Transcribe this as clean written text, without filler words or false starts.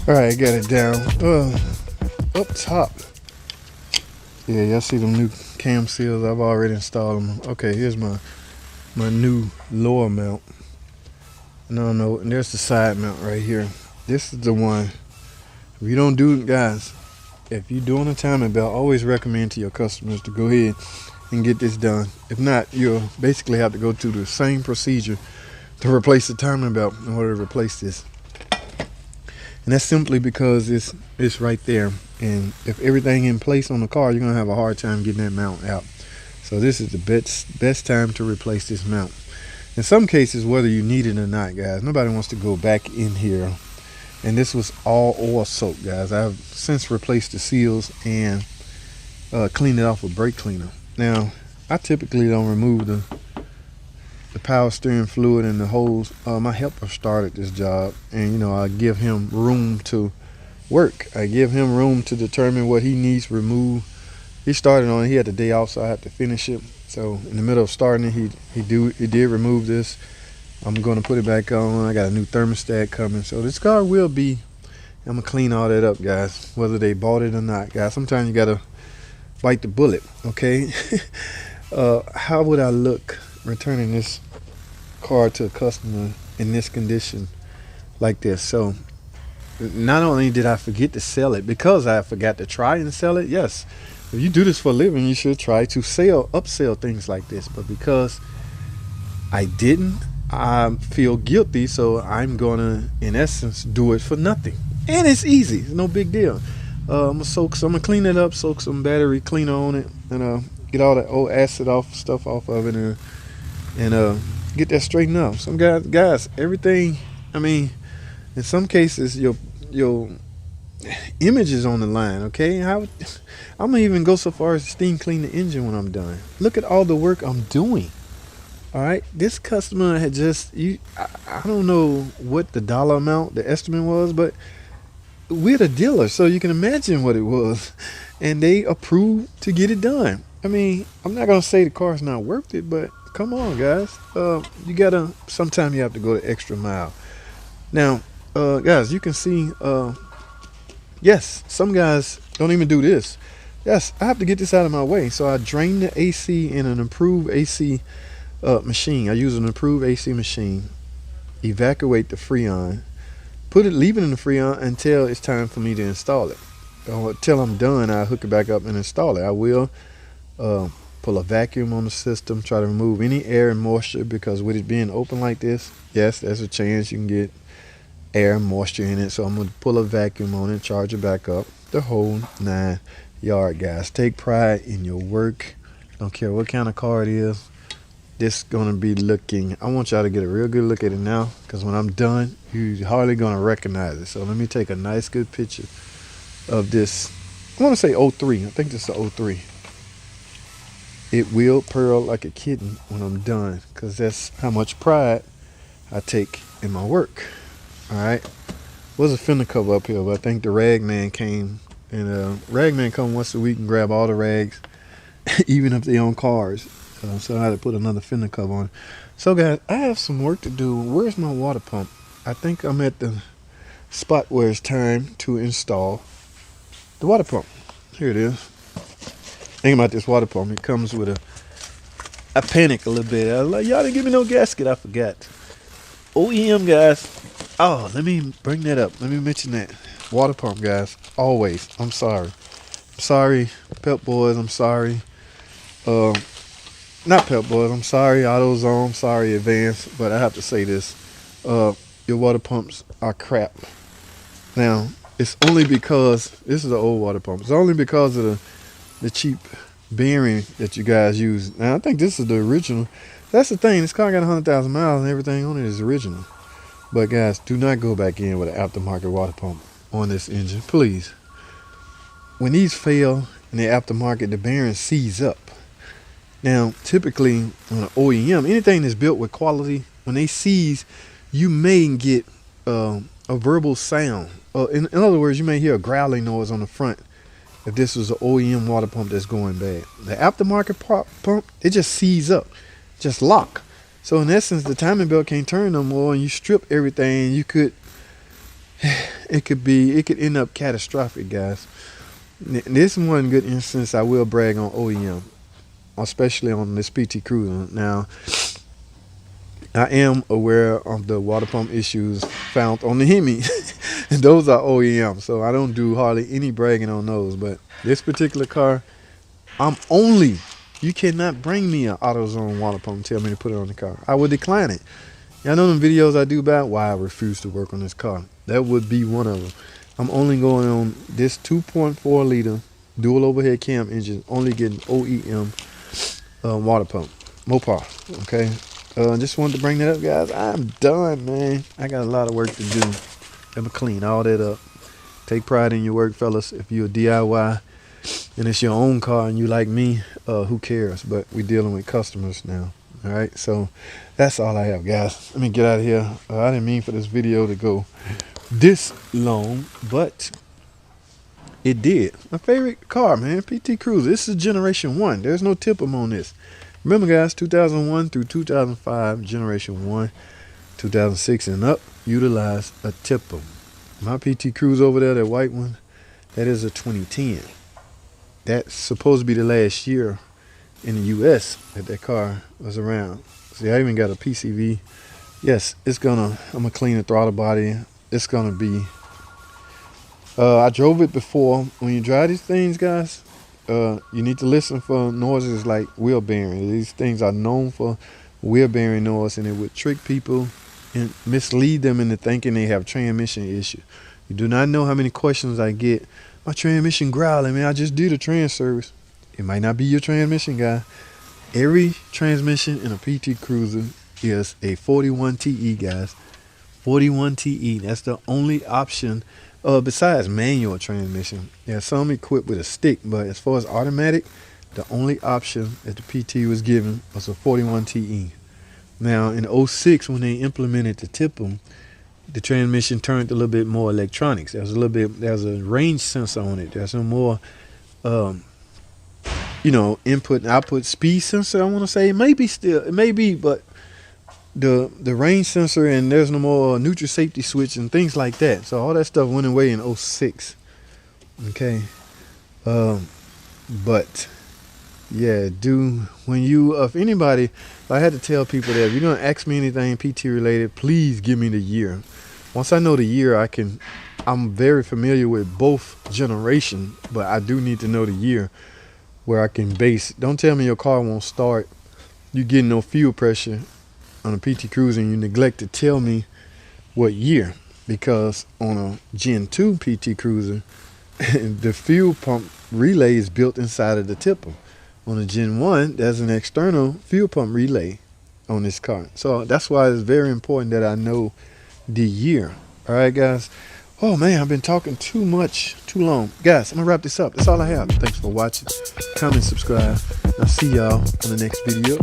All right, got it down. Up top. Yeah, y'all see them new cam seals? I've already installed them. Okay, here's my new lower mount. No, and there's the side mount right here. This is the one. If you don't do it, guys, if you're doing a timing belt, I always recommend to your customers to go ahead and get this done. If not, you'll basically have to go through the same procedure to replace the timing belt in order to replace this. And that's simply because it's right there. And if everything in place on the car, you're gonna have a hard time getting that mount out. So this is the best time to replace this mount. In some cases, whether you need it or not, guys, nobody wants to go back in here. And this was all oil soaked, guys. I've since replaced the seals and cleaned it off with brake cleaner. Now, I typically don't remove the power steering fluid and the hose. My helper started this job, and I give him room to work. I give him room to determine what he needs removed. He started on it. He had the day off, so I had to finish it. So in the middle of starting it, he did remove this. I'm going to put it back on. I got a new thermostat coming, so this car will be. I'm gonna clean all that up, guys, whether they bought it or not, guys. Sometimes you gotta bite the bullet. Okay. How would I look returning this car to a customer in this condition like this? So not only did I forget to sell it, because I forgot to try and sell it. Yes, if you do this for a living, you should try to upsell things like this. But because I didn't, I feel guilty, so I'm gonna, in essence, do it for nothing. And it's easy. It's no big deal. I'm gonna clean it up, soak some battery cleaner on it, and get all that old acid stuff off of it, and get that straightened up. Some guys, everything. I mean, in some cases, your image is on the line. Okay, I'm gonna even go so far as to steam clean the engine when I'm done. Look at all the work I'm doing. All right, this customer had I don't know what the dollar amount, the estimate was, but we're the dealer, so you can imagine what it was. And they approved to get it done. I mean, I'm not going to say the car's not worth it, but come on, guys. Sometimes you have to go the extra mile. Now, guys, you can see, yes, some guys don't even do this. Yes, I have to get this out of my way. So I drain the AC in an improved AC machine. I use an improved AC machine, evacuate the Freon, leave it in the Freon until it's time for me to install it. Until I'm done, I hook it back up and install it. I will pull a vacuum on the system, try to remove any air and moisture, because with it being open like this, yes, there's a chance you can get air and moisture in it. So I'm going to pull a vacuum on it, charge it back up, the whole 9 yard, guys. Take pride in your work. Don't care what kind of car it is. This gonna be looking, I want y'all to get a real good look at it now, because when I'm done, you're hardly gonna recognize it. So let me take a nice good picture of this. I want to say 03. I think this is a 03. It will purr like a kitten when I'm done, because that's how much pride I take in my work. All right, was a fender cover up here, but I think the rag man came, and rag man come once a week and grab all the rags, even if they own cars. So I had to put another fender cover on. So guys, I have some work to do. Where's my water pump? I think I'm at the spot where it's time to install the water pump. Here it is. Think about this water pump. It comes with I panic a little bit. I was like, y'all didn't give me no gasket. I forgot. OEM, guys. Oh, let me bring that up. Let me mention that. Water pump, guys. Always. I'm sorry. Pep Boys. I'm sorry. Not Pep Boys, I'm sorry, AutoZone, I'm sorry, Advance, but I have to say this. Your water pumps are crap. Now, it's only because, this is an old water pump, it's only because of the cheap bearing that you guys use. Now, I think this is the original. That's the thing, this car got 100,000 miles and everything on it is original. But guys, do not go back in with an aftermarket water pump on this engine, please. When these fail in the aftermarket, the bearing seize up. Now, typically on an OEM, anything that's built with quality, when they seize, you may get a verbal sound. In other words, you may hear a growling noise on the front if this was an OEM water pump that's going bad. The aftermarket pump, it just seize up, just lock. So in essence, the timing belt can't turn no more, and you strip everything. You could, it could end up catastrophic, guys. This one good instance I will brag on OEM, especially on this PT Cruiser. Now, I am aware of the water pump issues found on the Hemi, and those are OEM, so I don't do hardly any bragging on those. But this particular car, you cannot bring me an AutoZone water pump and tell me to put it on the car. I would decline it. Y'all know the videos I do about why I refuse to work on this car. That would be one of them. I'm only going on this 2.4 liter dual overhead cam engine, only getting OEM water pump, Mopar. Okay. Just wanted to bring that up, guys. I'm done, man. I got a lot of work to do. I'm gonna clean all that up. Take pride in your work, fellas. If you're a DIY and it's your own car and you like me, who cares? But we're dealing with customers now. All right, so that's all I have, guys. Let me get out of here. I didn't mean for this video to go this long, but it did. My favorite car, man, PT Cruiser. This is generation 1. There's no tip-em on this. Remember, guys, 2001 through 2005, generation 1, 2006 and up, utilize a tip-em. My PT Cruiser over there, that white one, that is a 2010. That's supposed to be the last year in the U.S. that car was around. See, I even got a PCV. Yes, I'm gonna clean the throttle body. It's gonna be, I drove it before. When you drive these things, guys, you need to listen for noises like wheel bearing. These things are known for wheel bearing noise, and it would trick people and mislead them into thinking they have transmission issue. You do not know how many questions I get. My transmission growling, man. I just did a trans service. It might not be your transmission, guy. Every transmission in a PT Cruiser is a 41 TE, guys. 41 TE. That's the only option besides manual transmission. There's some equipped with a stick, but as far as automatic, the only option that the PT was given was a 41 TE. Now, in 06, when they implemented the tip-em, the transmission turned a little bit more electronics. There's a range sensor on it. There's some more input and output speed sensor. I want to say it may be, but the range sensor, and there's no more neutral safety switch and things like that. So all that stuff went away in 06. Okay. But yeah, if anybody, if I had to tell people that if you're gonna ask me anything PT related, please give me the year. Once I know the year, I'm very familiar with both generations, but I do need to know the year where I can base. Don't tell me your car won't start, you getting no fuel pressure on a PT Cruiser and you neglect to tell me what year, because on a Gen 2 PT Cruiser, the fuel pump relay is built inside of the tipper. On a Gen 1, there's an external fuel pump relay on this car. So that's why it's very important that I know the year. All right, guys. Oh man, I've been talking too long. Guys, I'm gonna wrap this up. That's all I have. Thanks for watching. Comment, subscribe. I'll see y'all in the next video.